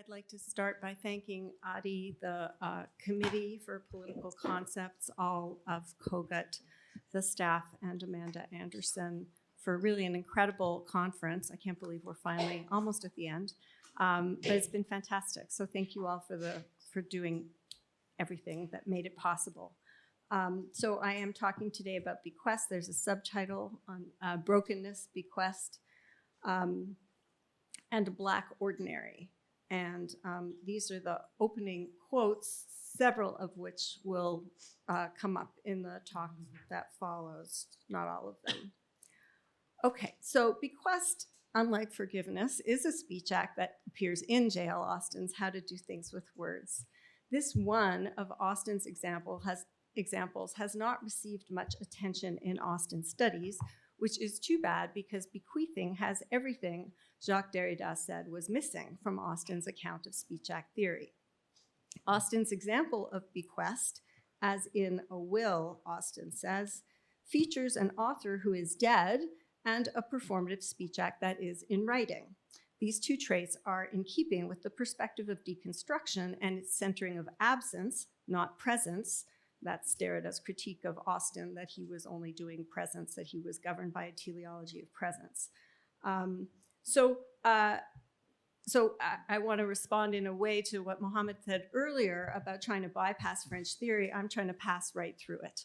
I'd like to start by thanking Adi, the Committee for Political Concepts, all of COGUT, the staff, and Amanda Anderson for really an incredible conference. I can't believe we're finally almost at the end, but it's been fantastic. So thank you all for doing everything that made it possible. So I am talking today about Bequest. There's a subtitle on brokenness, Bequest, and a Black ordinary. And these are the opening quotes, several of which will come up in the talk that follows, not all of them. Okay, so Bequest, unlike forgiveness, is a speech act that appears in J.L. Austin's How to Do Things with Words. This one of Austin's examples has not received much attention in Austin studies, which is too bad because bequeathing has everything Jacques Derrida said was missing from Austin's account of speech act theory. Austin's example of bequest, as in a will, Austin says, features an author who is dead and a performative speech act that is in writing. These two traits are in keeping with the perspective of deconstruction and its centering of absence, not presence. That's Derrida's critique of Austin, that he was only doing presence, that he was governed by a teleology of presence. So I want to respond in a way to what Mohammed said earlier about trying to bypass French theory. I'm trying to pass right through it.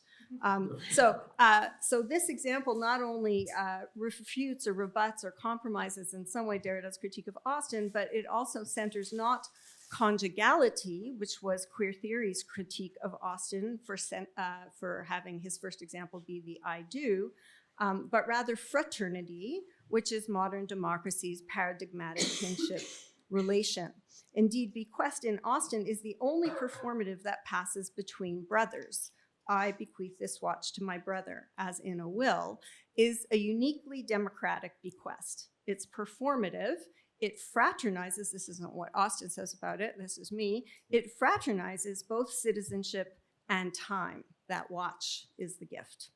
So this example not only refutes or rebuts or compromises in some way Derrida's critique of Austin, but it also centers not conjugality, which was queer theory's critique of Austin for having his first example be the I do, but rather fraternity, which is modern democracy's paradigmatic kinship relation. Indeed, bequest in Austin is the only performative that passes between brothers. I bequeath this watch to my brother, as in a will, is a uniquely democratic bequest. It's performative. It fraternizes, this isn't what Austin says about it, this is me, it fraternizes both citizenship and time. That watch is the gift.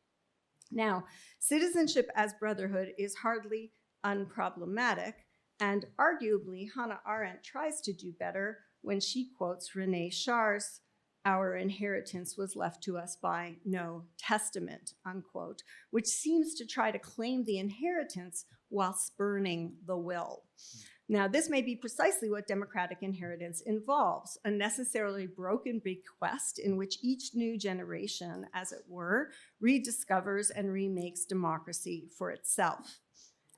Now, citizenship as brotherhood is hardly unproblematic, and arguably Hannah Arendt tries to do better when she quotes René Char's "Our inheritance was left to us by no testament," unquote, which seems to try to claim the inheritance while spurning the will. Now, this may be precisely what democratic inheritance involves, a necessarily broken bequest in which each new generation, as it were, rediscovers and remakes democracy for itself.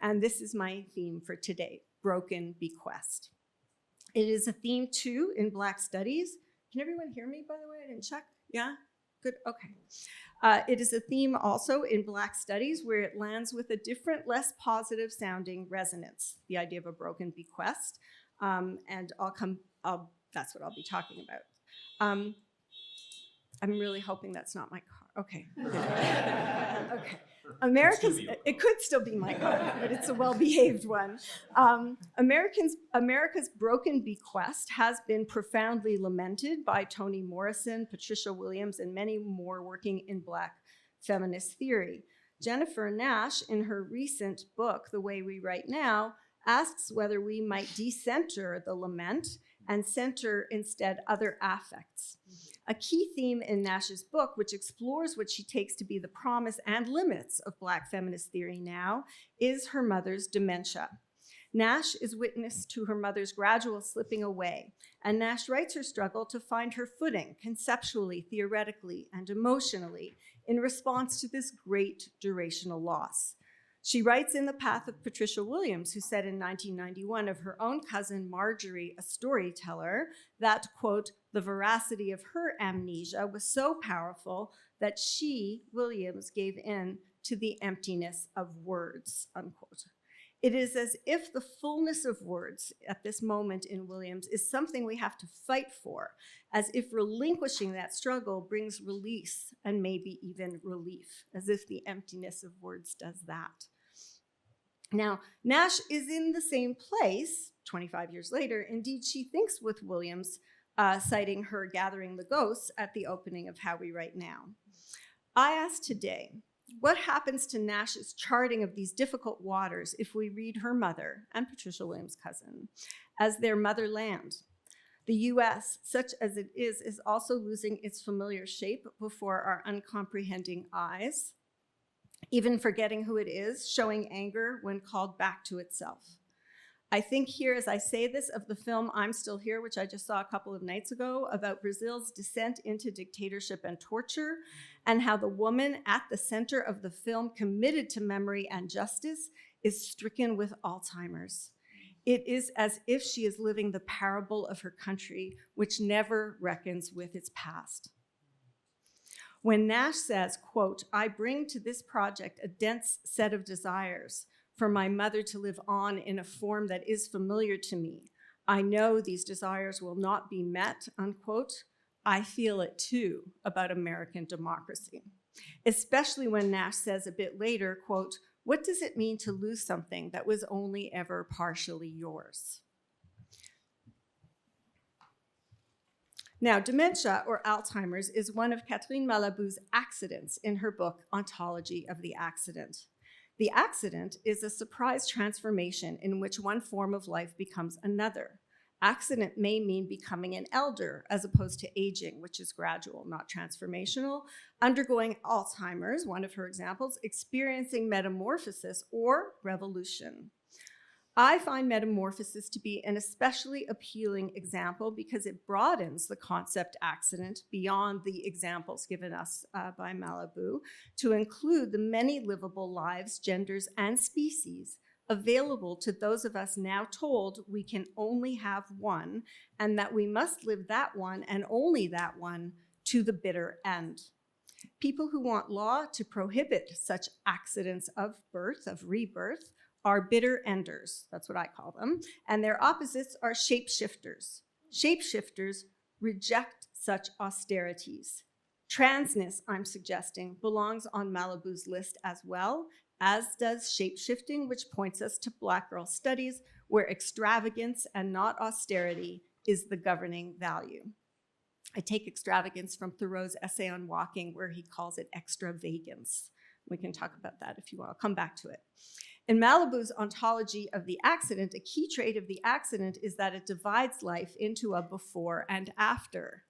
And this is my theme for today, broken bequest. It is a theme, too, in Black studies. Can everyone hear me, by the way? I didn't check. Yeah? Good, okay. It is a theme also in Black studies where it lands with a different, less positive sounding resonance, the idea of a broken bequest. And that's what I'll be talking about. I'm really hoping that's not my car. Okay. Okay. It could still be my car, but it's a well-behaved one. America's broken bequest has been profoundly lamented by Toni Morrison, Patricia Williams, and many more working in Black feminist theory. Jennifer Nash, in her recent book, The Way We Write Now, asks whether we might decenter the lament and center instead other affects. A key theme in Nash's book, which explores what she takes to be the promise and limits of Black feminist theory now, is her mother's dementia. Nash is witness to her mother's gradual slipping away, and Nash writes her struggle to find her footing conceptually, theoretically, and emotionally in response to this great durational loss. She writes in the path of Patricia Williams, who said in 1991 of her own cousin Marjorie, a storyteller, that, quote, the veracity of her amnesia was so powerful that she, Williams, gave in to the emptiness of words, unquote. It is as if the fullness of words at this moment in Williams is something we have to fight for, as if relinquishing that struggle brings release and maybe even relief, as if the emptiness of words does that. Now, Nash is in the same place 25 years later. Indeed, she thinks with Williams, citing her gathering the ghosts at the opening of How We Write Now. I ask today, what happens to Nash's charting of these difficult waters if we read her mother and Patricia Williams' cousin as their motherland, The US, such as it is also losing its familiar shape before our uncomprehending eyes, even forgetting who it is, showing anger when called back to itself. I think here, as I say this, of the film I'm Still Here, which I just saw a couple of nights ago, about Brazil's descent into dictatorship and torture, and how the woman at the center of the film, committed to memory and justice, is stricken with Alzheimer's. It is as if she is living the parable of her country, which never reckons with its past. When Nash says, quote, "I bring to this project a dense set of desires for my mother to live on in a form that is familiar to me. I know these desires will not be met," unquote. I feel it too about American democracy, especially when Nash says a bit later, quote, "What does it mean to lose something that was only ever partially yours?" Now, dementia, or Alzheimer's, is one of Catherine Malabou's accidents in her book, Ontology of the Accident. The accident is a surprise transformation in which one form of life becomes another. Accident may mean becoming an elder as opposed to aging, which is gradual, not transformational, undergoing Alzheimer's, one of her examples, experiencing metamorphosis or revolution. I find metamorphosis to be an especially appealing example because it broadens the concept accident beyond the examples given us by Malabou to include the many livable lives, genders, and species available to those of us now told we can only have one and that we must live that one and only that one to the bitter end. People who want law to prohibit such accidents of birth, of rebirth, are bitter enders, that's what I call them, and their opposites are shapeshifters. Shapeshifters reject such austerities. Transness, I'm suggesting, belongs on Malabou's list as well, as does shapeshifting, which points us to Black girl studies, where extravagance and not austerity is the governing value. I take extravagance from Thoreau's essay on walking, where he calls it extravagance. We can talk about that if you want. I'll come back to it. In Malabou's Ontology of the Accident, a key trait of the accident is that it divides life into a before and after.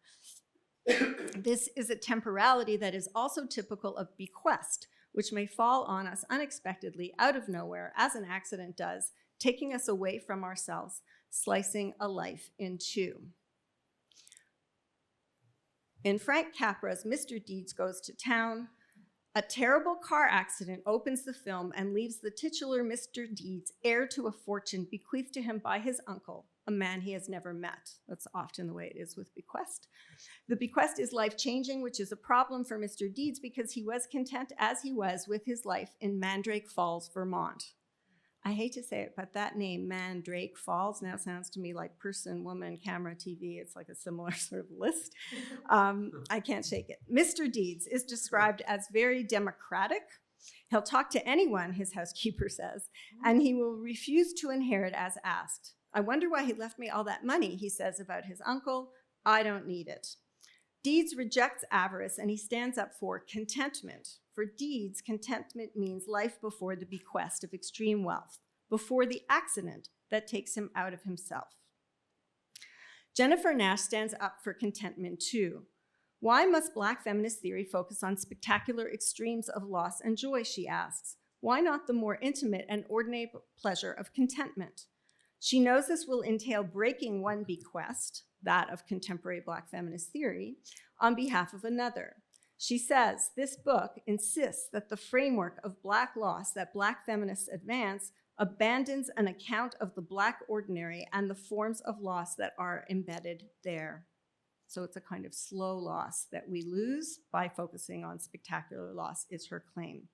This is a temporality that is also typical of bequest, which may fall on us unexpectedly out of nowhere, as an accident does, taking us away from ourselves, slicing a life in two. In Frank Capra's Mr. Deeds Goes to Town, a terrible car accident opens the film and leaves the titular Mr. Deeds heir to a fortune bequeathed to him by his uncle, a man he has never met. That's often the way it is with bequest. The bequest is life-changing, which is a problem for Mr. Deeds because he was content as he was with his life in Mandrake Falls, Vermont. I hate to say it, but that name, Mandrake Falls, now sounds to me like person, woman, camera, TV. It's like a similar sort of list. I can't shake it. Mr. Deeds is described as very democratic. He'll talk to anyone, his housekeeper says, and he will refuse to inherit as asked. I wonder why he left me all that money, he says about his uncle. I don't need it. Deeds rejects avarice, and he stands up for contentment. For Deeds, contentment means life before the bequest of extreme wealth, before the accident that takes him out of himself. Jennifer Nash stands up for contentment too. Why must Black feminist theory focus on spectacular extremes of loss and joy, she asks. Why not the more intimate and ordinary pleasure of contentment? She knows this will entail breaking one bequest, that of contemporary Black feminist theory, on behalf of another. She says, this book insists that the framework of Black loss that Black feminists advance abandons an account of the Black ordinary and the forms of loss that are embedded there. So it's a kind of slow loss that we lose by focusing on spectacular loss, is her claim.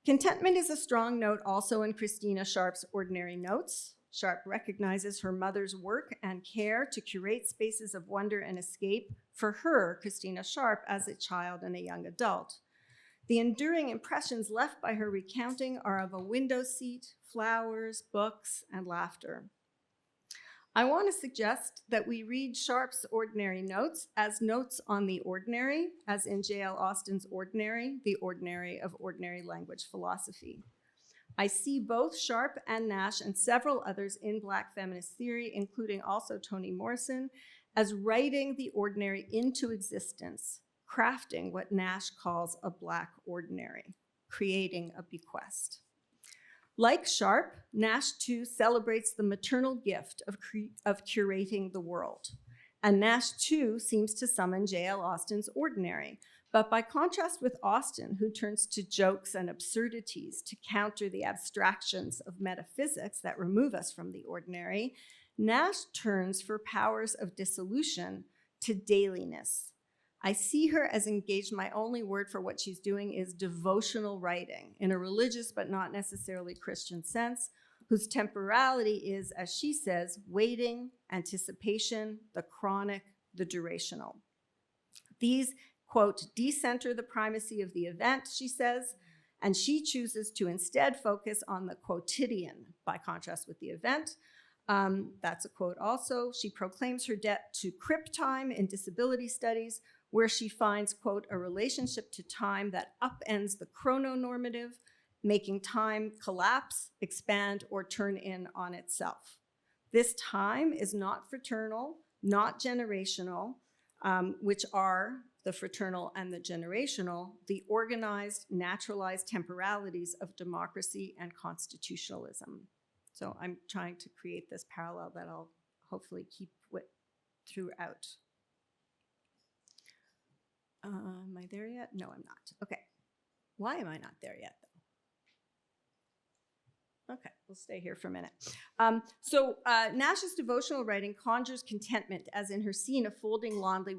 Contentment is a strong note also in Christina Sharp's Ordinary Notes. Sharp recognizes her mother's work and care to curate spaces of wonder and escape for her, Christina Sharp, as a child and a young adult. The enduring impressions left by her recounting are of a window seat, flowers, books, and laughter. I want to suggest that we read Sharp's Ordinary Notes as notes on the ordinary, as in J.L. Austin's Ordinary, the ordinary of ordinary language philosophy. I see both Sharp and Nash and several others in Black feminist theory, including also Toni Morrison, as writing the ordinary into existence, crafting what Nash calls a Black ordinary, creating a bequest. Like Sharp, Nash too celebrates the maternal gift of curating the world. And Nash too seems to summon J.L. Austin's ordinary. But by contrast with Austin, who turns to jokes and absurdities to counter the abstractions of metaphysics that remove us from the ordinary, Nash turns for powers of dissolution to dailiness. I see her as engaged. My only word for what she's doing is devotional writing in a religious but not necessarily Christian sense, whose temporality is, as she says, waiting, anticipation, the chronic, the durational. These, quote, decenter the primacy of the event, she says, and she chooses to instead focus on the quotidian by contrast with the event. That's a quote also. She proclaims her debt to crip time in disability studies, where she finds, quote, a relationship to time that upends the chrononormative, making time collapse, expand, or turn in on itself. This time is not fraternal, not generational, which are the fraternal and the generational, the organized, naturalized temporalities of democracy and constitutionalism. So I'm trying to create this parallel that I'll hopefully keep throughout. Am I there yet? No, I'm not. Okay. Why am I not there yet, though? Okay, we'll stay here for a minute. Nash's devotional writing conjures contentment, as in her scene of folding laundry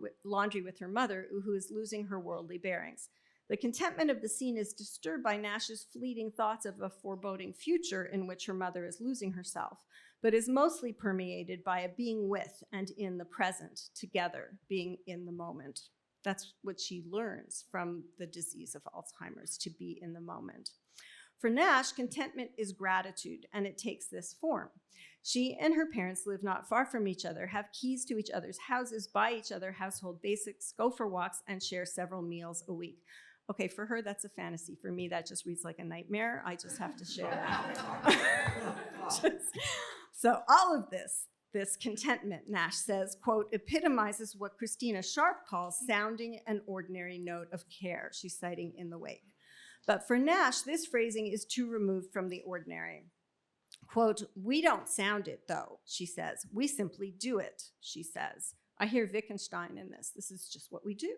with her mother, who is losing her worldly bearings. The contentment of the scene is disturbed by Nash's fleeting thoughts of a foreboding future in which her mother is losing herself, but is mostly permeated by a being with and in the present, together, being in the moment. That's what she learns from the disease of Alzheimer's, to be in the moment. For Nash, contentment is gratitude, and it takes this form. She and her parents live not far from each other, have keys to each other's houses, buy each other household basics, go for walks, and share several meals a week. Okay, for her, that's a fantasy. For me, that just reads like a nightmare. I just have to share that. So all of this contentment, Nash says, quote, epitomizes what Christina Sharp calls sounding an ordinary note of care. She's citing In the Wake. But for Nash, this phrasing is too removed from the ordinary. Quote, we don't sound it, though, she says. We simply do it, she says. I hear Wittgenstein in this. This is just what we do.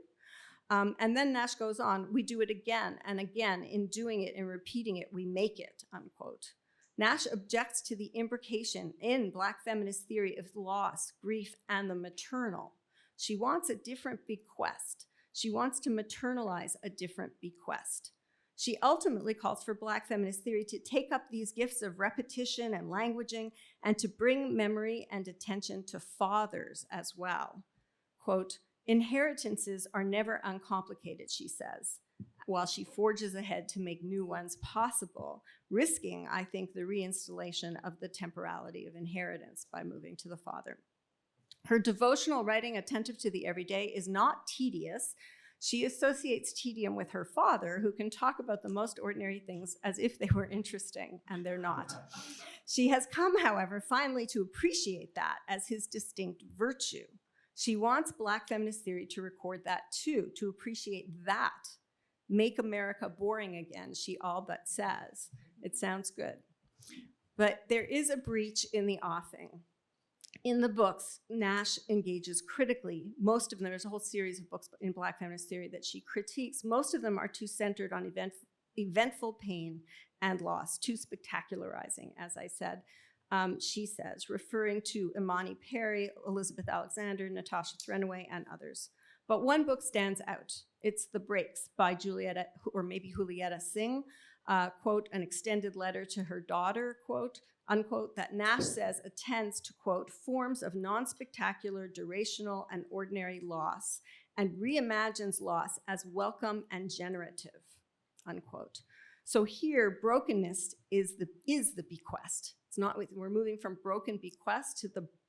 And then Nash goes on, we do it again and again. In doing it and repeating it, we make it, unquote. Nash objects to the imbrication in Black feminist theory of loss, grief, and the maternal. She wants a different bequest. She wants to maternalize a different bequest. She ultimately calls for Black feminist theory to take up these gifts of repetition and languaging and to bring memory and attention to fathers as well. Quote, inheritances are never uncomplicated, she says, while she forges ahead to make new ones possible, risking, I think, the reinstallation of the temporality of inheritance by moving to the father. Her devotional writing, attentive to the everyday, is not tedious. She associates tedium with her father, who can talk about the most ordinary things as if they were interesting, and they're not. She has come, however, finally to appreciate that as his distinct virtue. She wants Black feminist theory to record that too, to appreciate that. Make America boring again, she all but says. It sounds good. But there is a breach in the offing. In the books, Nash engages critically. Most of them, there's a whole series of books in Black feminist theory that she critiques. Most of them are too centered on eventful pain and loss, too spectacularizing, as I said. She says, referring to Imani Perry, Elizabeth Alexander, Natasha Threnaway, and others. But one book stands out. It's The Breaks by Julieta, or maybe Julieta Singh, quote, an extended letter to her daughter, quote, unquote, that Nash says attends to, quote, forms of non-spectacular, durational, and ordinary loss, and reimagines loss as welcome and generative, unquote. So here, brokenness is the bequest. It's not, we're moving from broken bequest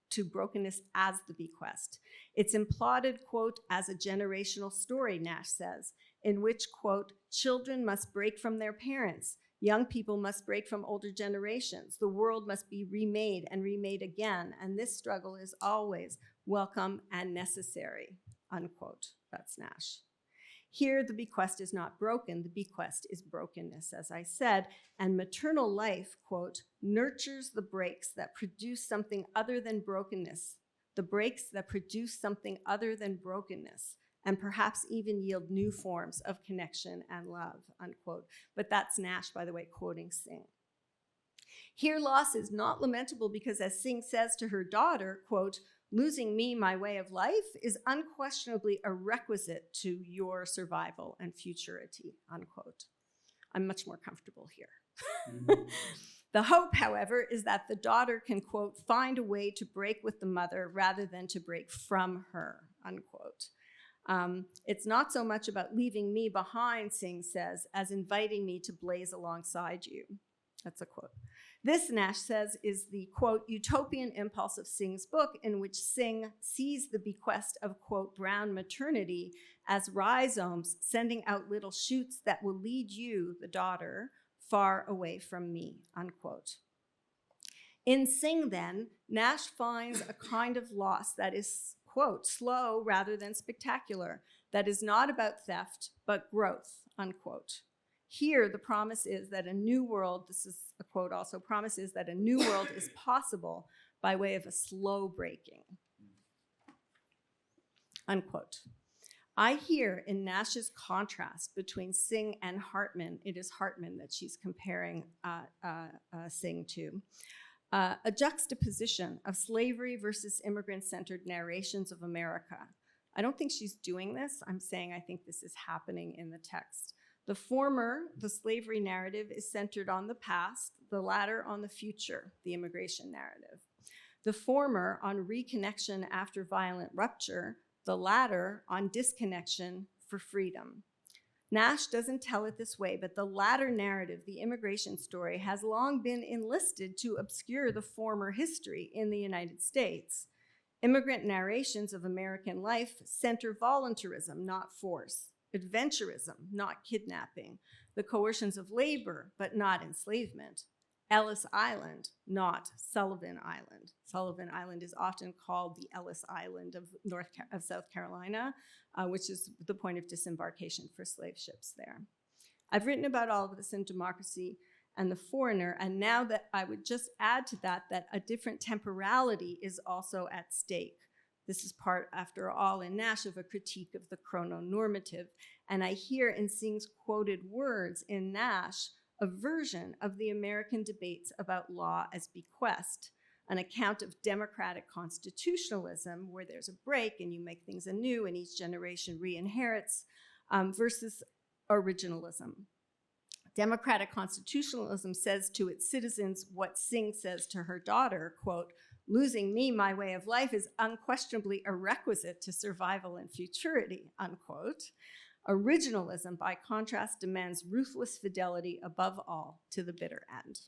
to brokenness as the bequest. It's imploded, quote, as a generational story, Nash says, in which, quote, children must break from their parents, Young people must break from older generations. The world must be remade and remade again, and this struggle is always welcome and necessary, unquote. That's Nash. Here, the bequest is not broken. The bequest is brokenness, as I said, and maternal life, quote, nurtures the breaks that produce something other than brokenness, the breaks that produce something other than brokenness, and perhaps even yield new forms of connection and love, unquote. But that's Nash, by the way, quoting Singh. Here, loss is not lamentable because, as Singh says to her daughter, quote, losing me, my way of life, is unquestionably a requisite to your survival and futurity, unquote. I'm much more comfortable here. Mm-hmm. The hope, however, is that the daughter can, quote, find a way to break with the mother rather than to break from her, unquote. It's not so much about leaving me behind, Singh says, as inviting me to blaze alongside you. That's a quote. This, Nash says, is the, quote, utopian impulse of Singh's book, in which Singh sees the bequest of, quote, brown maternity as rhizomes sending out little shoots that will lead you, the daughter, far away from me, unquote. In Singh, then, Nash finds a kind of loss that is, quote, slow rather than spectacular, that is not about theft, but growth, unquote. Here, the promise is that a new world, this is a quote also, promises that a new world is possible by way of a slow breaking, unquote. I hear in Nash's contrast between Singh and Hartman, it is Hartman that she's comparing Singh to, a juxtaposition of slavery versus immigrant-centered narrations of America. I don't think she's doing this. I'm saying I think this is happening in the text. The former, the slavery narrative, is centered on the past, the latter on the future, the immigration narrative. The former on reconnection after violent rupture, the latter on disconnection for freedom. Nash doesn't tell it this way, but the latter narrative, the immigration story, has long been enlisted to obscure the former history in the United States. Immigrant narrations of American life center voluntarism, not force. Adventurism, not kidnapping, the coercions of labor, but not enslavement. Ellis Island, not Sullivan Island. Sullivan Island is often called the Ellis Island of South Carolina, which is the point of disembarkation for slave ships there. I've written about all of this in Democracy and the Foreigner, and now that I would just add to that a different temporality is also at stake. This is part, after all, in Nash, of a critique of the chrononormative. And I hear in Singh's quoted words in Nash a version of the American debates about law as bequest, an account of democratic constitutionalism where there's a break and you make things anew and each generation re-inherits, versus originalism. Democratic constitutionalism says to its citizens what Singh says to her daughter, quote, losing me, my way of life, is unquestionably a requisite to survival and futurity, unquote. Originalism, by contrast, demands ruthless fidelity above all to the bitter end.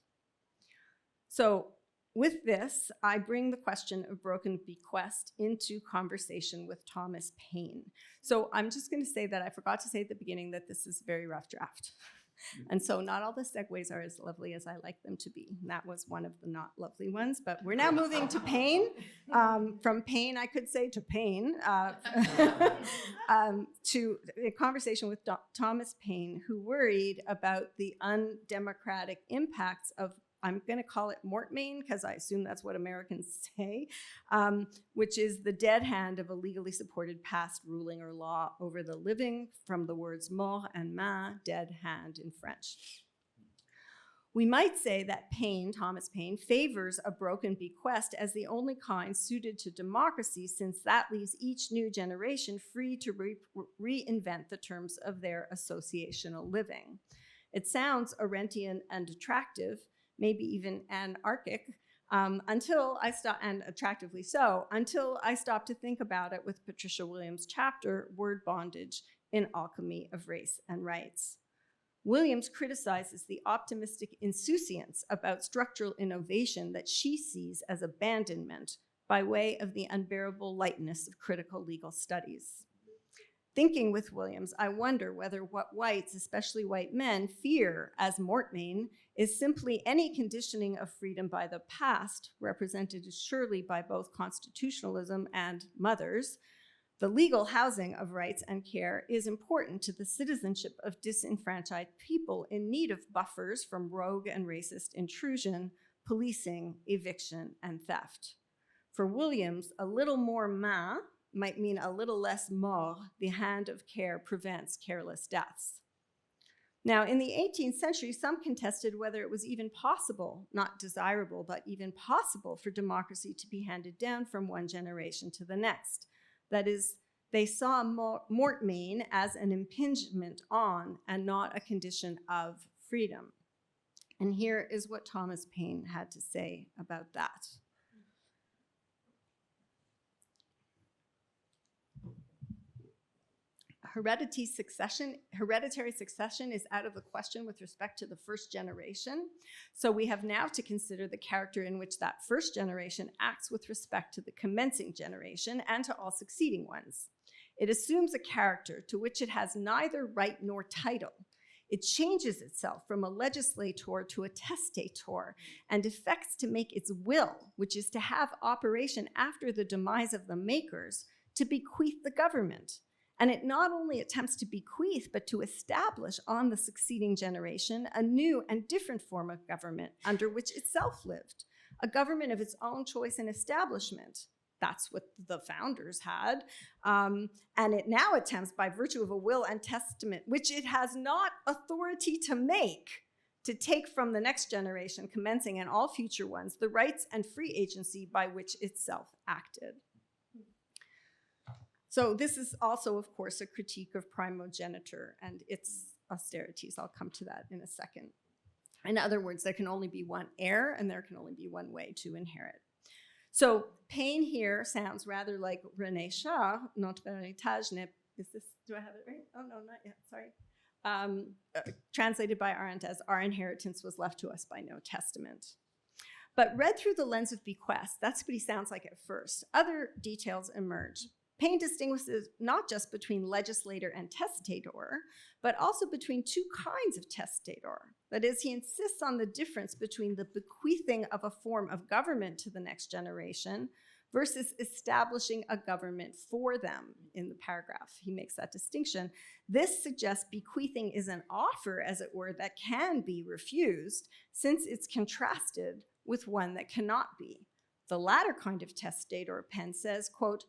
So with this, I bring the question of broken bequest into conversation with Thomas Paine. So I'm just going to say that I forgot to say at the beginning that this is a very rough draft. And so not all the segues are as lovely as I like them to be. And that was one of the not lovely ones, but we're now moving to Paine. From Paine, I could say, to Paine, to a conversation with Thomas Paine, who worried about the undemocratic impacts of, I'm going to call it mortmain, because I assume that's what Americans say, which is the dead hand of a legally supported past ruling or law over the living, from the words mort and main, dead hand in French. We might say that Paine, Thomas Paine, favors a broken bequest as the only kind suited to democracy, since that leaves each new generation free to reinvent the terms of their associational living. It sounds Arendtian and attractive, maybe even anarchic, until I stop, and attractively so, until I stopped to think about it with Patricia Williams' chapter, Word Bondage in Alchemy of Race and Rights. Williams criticizes the optimistic insouciance about structural innovation that she sees as abandonment by way of the unbearable lightness of critical legal studies. Thinking with Williams, I wonder whether what whites, especially white men, fear as mortmain is simply any conditioning of freedom by the past, represented surely by both constitutionalism and mothers. The legal housing of rights and care is important to the citizenship of disenfranchised people in need of buffers from rogue and racist intrusion, policing, eviction, and theft. For Williams, a little more main might mean a little less mort. The hand of care prevents careless deaths. Now, in the 18th century, some contested whether it was even possible, not desirable, but even possible for democracy to be handed down from one generation to the next. That is, they saw mortmain as an impingement on and not a condition of freedom. And here is what Thomas Paine had to say about that. Hereditary succession is out of the question with respect to the first generation. So we have now to consider the character in which that first generation acts with respect to the commencing generation and to all succeeding ones. It assumes a character to which it has neither right nor title. It changes itself from a legislator to a testator and affects to make its will, which is to have operation after the demise of the makers, to bequeath the government. And it not only attempts to bequeath, but to establish on the succeeding generation a new and different form of government under which itself lived, a government of its own choice and establishment. That's what the founders had. And it now attempts, by virtue of a will and testament, which it has not authority to make, to take from the next generation, commencing and all future ones, the rights and free agency by which itself acted. So this is also, of course, a critique of primogeniture and its austerities. I'll come to that in a second. In other words, there can only be one heir and there can only be one way to inherit. So Paine here sounds rather like René Char, Notre héritage n'est, is this, do I have it right? Oh, no, not yet, sorry. Translated by Arendt as, our inheritance was left to us by no testament. But read through the lens of Bequest, that's what he sounds like at first. Other details emerge. Paine distinguishes not just between legislator and testator, but also between two kinds of testator. That is, he insists on the difference between the bequeathing of a form of government to the next generation versus establishing a government for them. In the paragraph, he makes that distinction. This suggests bequeathing is an offer, as it were, that can be refused, since it's contrasted with one that cannot be. The latter kind of testator, Paine says, quote,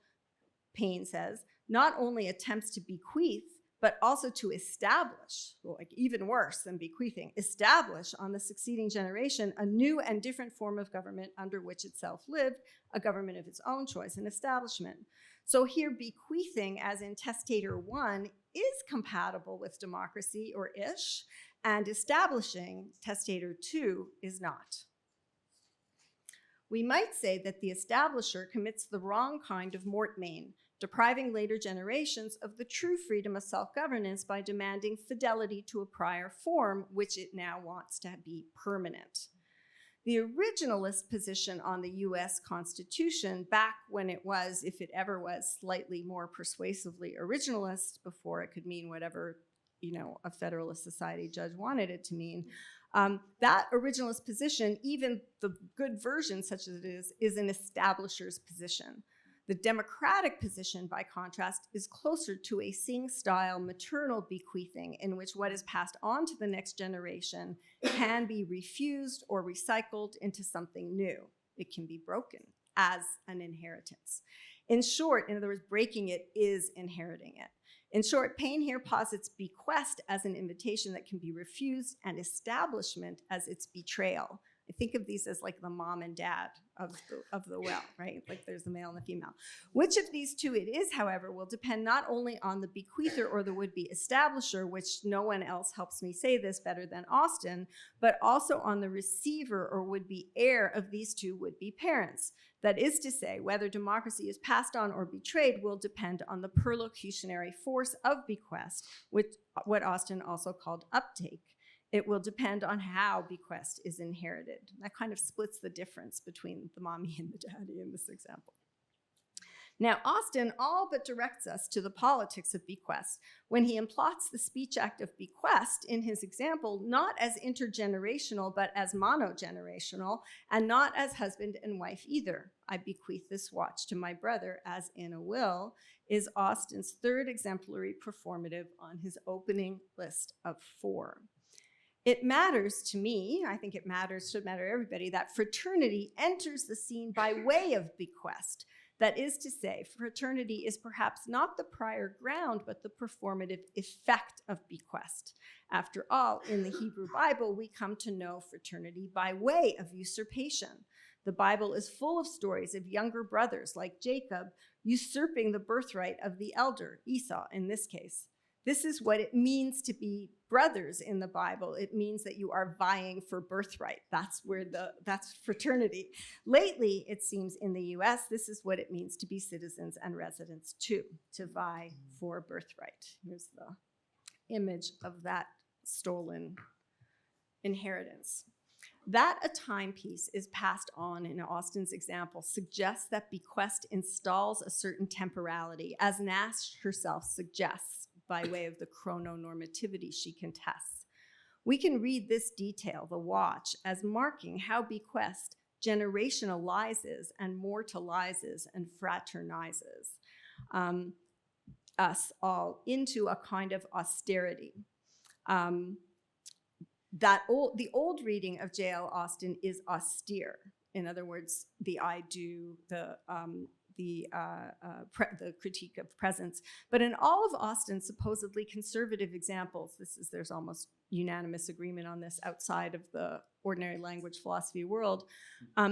Paine says, not only attempts to bequeath, but also to establish, well, like even worse than bequeathing, establish on the succeeding generation a new and different form of government under which itself lived, a government of its own choice and establishment. So here, bequeathing, as in testator 1, is compatible with democracy, or ish, and establishing, testator 2, is not. We might say that the establisher commits the wrong kind of mortmain, depriving later generations of the true freedom of self-governance by demanding fidelity to a prior form, which it now wants to be permanent. The originalist position on the US Constitution, back when it was, if it ever was, slightly more persuasively originalist, before it could mean whatever, a Federalist Society judge wanted it to mean, that originalist position, even the good version such as it is an establisher's position. The democratic position, by contrast, is closer to a Sing-style maternal bequeathing in which what is passed on to the next generation can be refused or recycled into something new. It can be broken as an inheritance. In short, in other words, breaking it is inheriting it. In short, Paine here posits bequest as an invitation that can be refused and establishment as its betrayal. I think of these as like the mom and dad of the will, right? Like there's the male and the female. Which of these two it is, however, will depend not only on the bequeather or the would-be establisher, which no one else helps me say this better than Austin, but also on the receiver or would-be heir of these two would-be parents. That is to say, whether democracy is passed on or betrayed will depend on the perlocutionary force of bequest, which what Austin also called uptake. It will depend on how bequest is inherited. That kind of splits the difference between the mommy and the daddy in this example. Now, Austin all but directs us to the politics of bequest when he implots the speech act of bequest in his example, not as intergenerational, but as monogenerational, and not as husband and wife either. I bequeath this watch to my brother as in a will, is Austin's third exemplary performative on his opening list of 4. It matters to me, I think it matters, should matter to everybody, that fraternity enters the scene by way of bequest. That is to say, fraternity is perhaps not the prior ground, but the performative effect of bequest. After all, in the Hebrew Bible, we come to know fraternity by way of usurpation. The Bible is full of stories of younger brothers like Jacob usurping the birthright of the elder, Esau in this case. This is what it means to be brothers in the Bible. It means that you are vying for birthright. That's fraternity. Lately, it seems in the US, this is what it means to be citizens and residents too, to vie for birthright. Here's the image of that stolen inheritance. That a timepiece is passed on in Austin's example suggests that bequest installs a certain temporality, as Nash herself suggests, by way of the chrononormativity she contests. We can read this detail, the watch, as marking how bequest generationalizes and mortalizes and fraternizes us all into a kind of austerity. The old reading of J.L. Austin is austere. In other words, the I do, the critique of presence. But in all of Austin's supposedly conservative examples, there's almost unanimous agreement on this outside of the ordinary language philosophy world,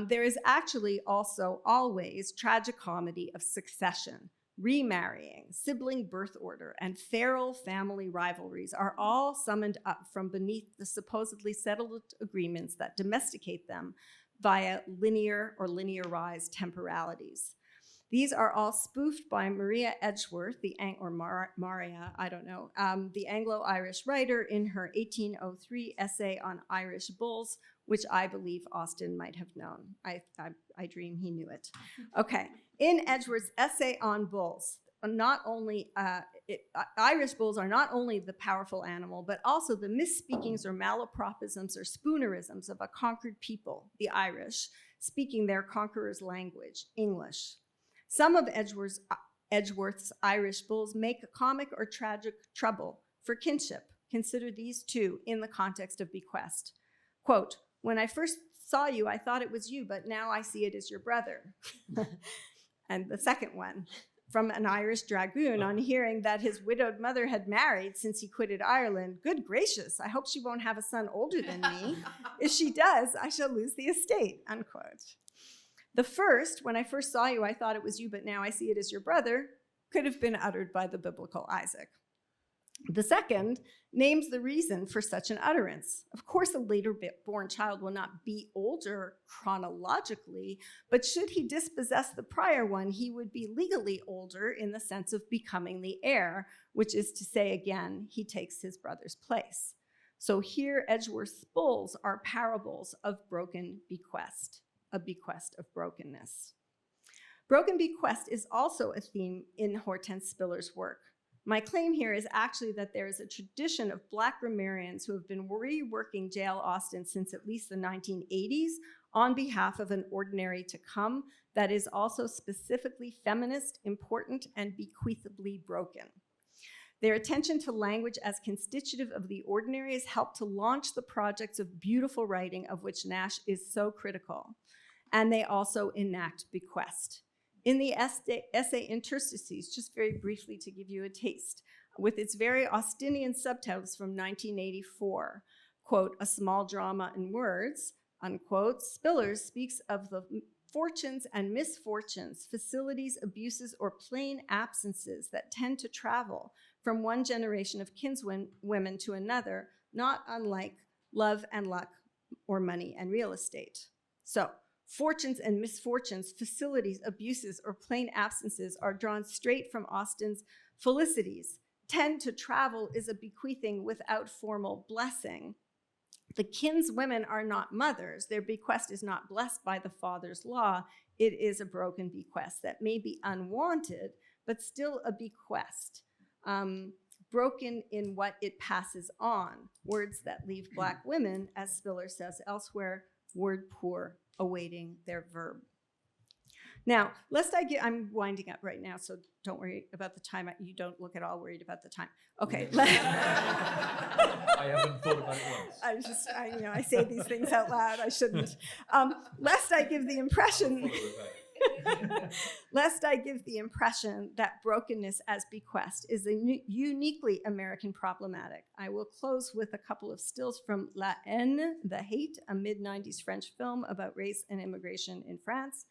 there is actually also always tragicomedy of succession, remarrying, sibling birth order, and feral family rivalries are all summoned up from beneath the supposedly settled agreements that domesticate them via linear or linearized temporalities. These are all spoofed by Maria Edgeworth, Maria, I don't know, the Anglo-Irish writer in her 1803 essay on Irish bulls, which I believe Austin might have known. I dream he knew it. Okay, in Edgeworth's essay on bulls, Irish bulls are not only the powerful animal, but also the misspeakings or malapropisms or spoonerisms of a conquered people, the Irish, speaking their conqueror's language, English. Some of Edgeworth's Irish bulls make a comic or tragic trouble for kinship. Consider these two in the context of bequest. Quote, when I first saw you, I thought it was you, but now I see it as your brother. And the second one, from an Irish dragoon on hearing that his widowed mother had married since he quitted Ireland. Good gracious, I hope she won't have a son older than me. If she does, I shall lose the estate, unquote. The first, when I first saw you, I thought it was you, but now I see it as your brother, could have been uttered by the biblical Isaac. The second names the reason for such an utterance. Of course, a later born child will not be older chronologically, but should he dispossess the prior one, he would be legally older in the sense of becoming the heir, which is to say, again, he takes his brother's place. So here, Edgeworth's bulls are parables of broken bequest. A bequest of brokenness. Broken bequest is also a theme in Hortense Spiller's work. My claim here is actually that there is a tradition of Black grammarians who have been reworking J.L. Austin since at least the 1980s on behalf of an ordinary to come that is also specifically feminist, important, and bequeathably broken. Their attention to language as constitutive of the ordinary has helped to launch the projects of beautiful writing of which Nash is so critical. And they also enact bequest. In the essay Interstices, just very briefly to give you a taste, with its very Austinian subtitles from 1984, quote, a small drama in words, unquote, Spiller speaks of the fortunes and misfortunes, facilities, abuses, or plain absences that tend to travel from one generation of kinswomen to another, not unlike love and luck or money and real estate. So, fortunes and misfortunes, facilities, abuses, or plain absences are drawn straight from Austin's felicities. Tend to travel is a bequeathing without formal blessing. The kinswomen are not mothers. Their bequest is not blessed by the father's law. It is a broken bequest that may be unwanted, but still a bequest, broken in what it passes on. Words that leave Black women, as Spiller says elsewhere, word poor, awaiting their verb. Now, lest I get, I'm winding up right now, so don't worry about the time. You don't look at all worried about the time. Okay. I haven't thought about it once. I say these things out loud. I shouldn't. Lest I give the impression, that brokenness as bequest is a uniquely American problematic. I will close with a couple of stills from La Haine, The Hate, a mid-90s French film about race and immigration in France.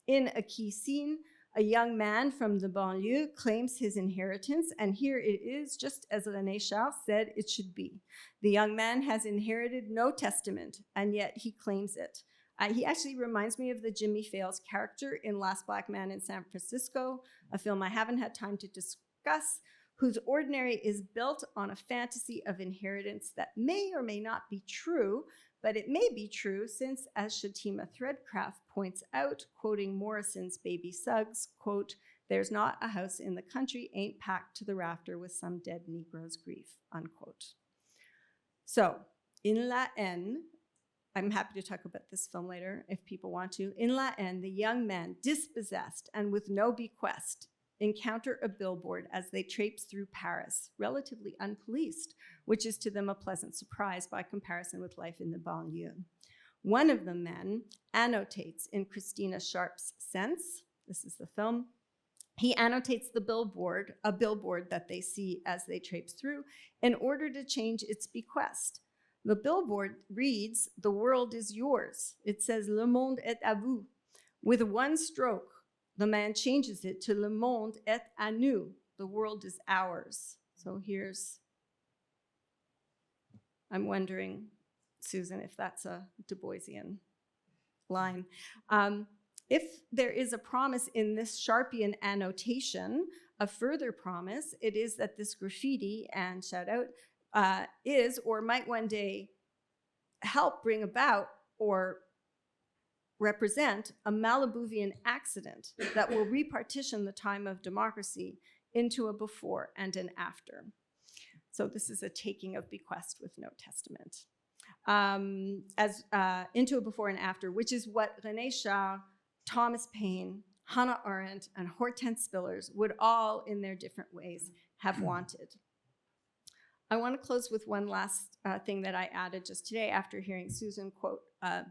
In a key scene, a young man from the banlieue claims his inheritance, and here it is, just as René Char said it should be. The young man has inherited no testament, and yet he claims it. He actually reminds me of the Jimmy Fails character in Last Black Man in San Francisco, a film I haven't had time to discuss, whose ordinary is built on a fantasy of inheritance that may or may not be true, but it may be true since, as Shatima Threadcraft points out, quoting Morrison's Baby Suggs, quote, "There's not a house in the country ain't packed to the rafter with some dead Negro's grief," unquote. So, in La Haine, I'm happy to talk about this film later if people want to. In La Haine, the young men, dispossessed and with no bequest, encounter a billboard as they traipse through Paris, relatively unpoliced, which is to them a pleasant surprise by comparison with life in the banlieue. One of the men annotates in Christina Sharp's Sense, this is the film, he annotates the billboard, a billboard that they see as they traipse through, in order to change its bequest. The billboard reads, "The world is yours." It says, "Le monde est à vous." With one stroke, the man changes it to "Le monde est à nous." The world is ours. So here's, I'm wondering, Susan, if that's a Du Boisian line. If there is a promise in this Sharpian annotation, a further promise, it is that this graffiti, and shout out, is or might one day help bring about or represent a Malibuvian accident that will repartition the time of democracy into a before and an after. So this is a taking of bequest with no testament. Into a before and after, which is what René Char, Thomas Paine, Hannah Arendt, and Hortense Spillers would all, in their different ways, have wanted. I want to close with one last thing that I added just today after hearing Susan quote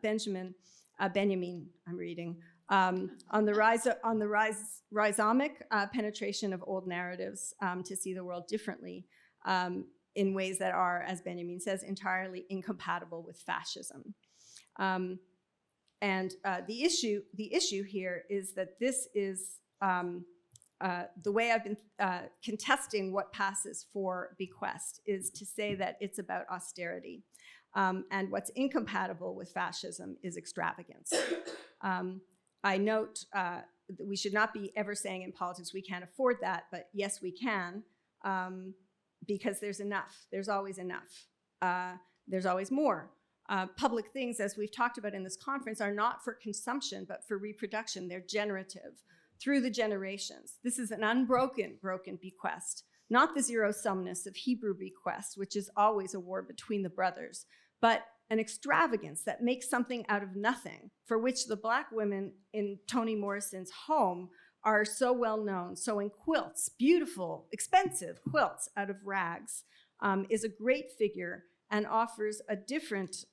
Benjamin, I'm reading, on the rhizomic penetration of old narratives to see the world differently in ways that are, as Benjamin says, entirely incompatible with fascism. And the issue here is that this is the way I've been contesting what passes for bequest is to say that it's about austerity. And what's incompatible with fascism is extravagance. I note that we should not be ever saying in politics we can't afford that, but yes, we can, because there's enough. There's always enough. There's always more. Public things, as we've talked about in this conference, are not for consumption, but for reproduction. They're generative through the generations. This is an unbroken, broken bequest, not the zero-sumness of Hebrew bequest, which is always a war between the brothers, but an extravagance that makes something out of nothing, for which the Black women in Toni Morrison's home are so well known. So in quilts, beautiful, expensive quilts out of rags, is a great figure and offers a different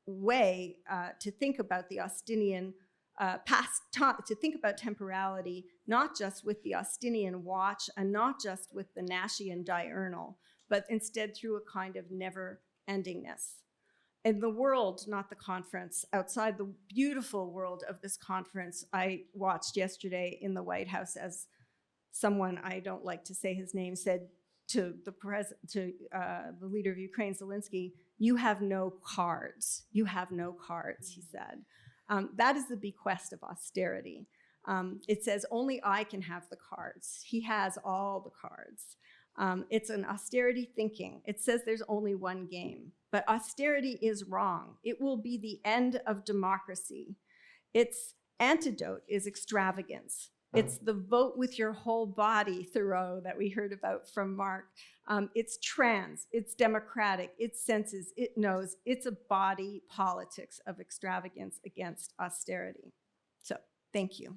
way to think about the Austinian to think about temporality, not just with the Austinian watch and not just with the Nashian diurnal, but instead through a kind of never-endingness. In the world, not the conference, outside the beautiful world of this conference, I watched yesterday in the White House as someone, I don't like to say his name, said to the leader of Ukraine, Zelensky, "You have no cards. You have no cards," he said. That is the bequest of austerity. It says only I can have the cards. He has all the cards. It's an austerity thinking. It says there's only one game, but austerity is wrong. It will be the end of democracy. Its antidote is extravagance. It's the vote with your whole body Thoreau that we heard about from Mark. It's trans, it's democratic, it senses, it knows. It's a body politics of extravagance against austerity. So, thank you.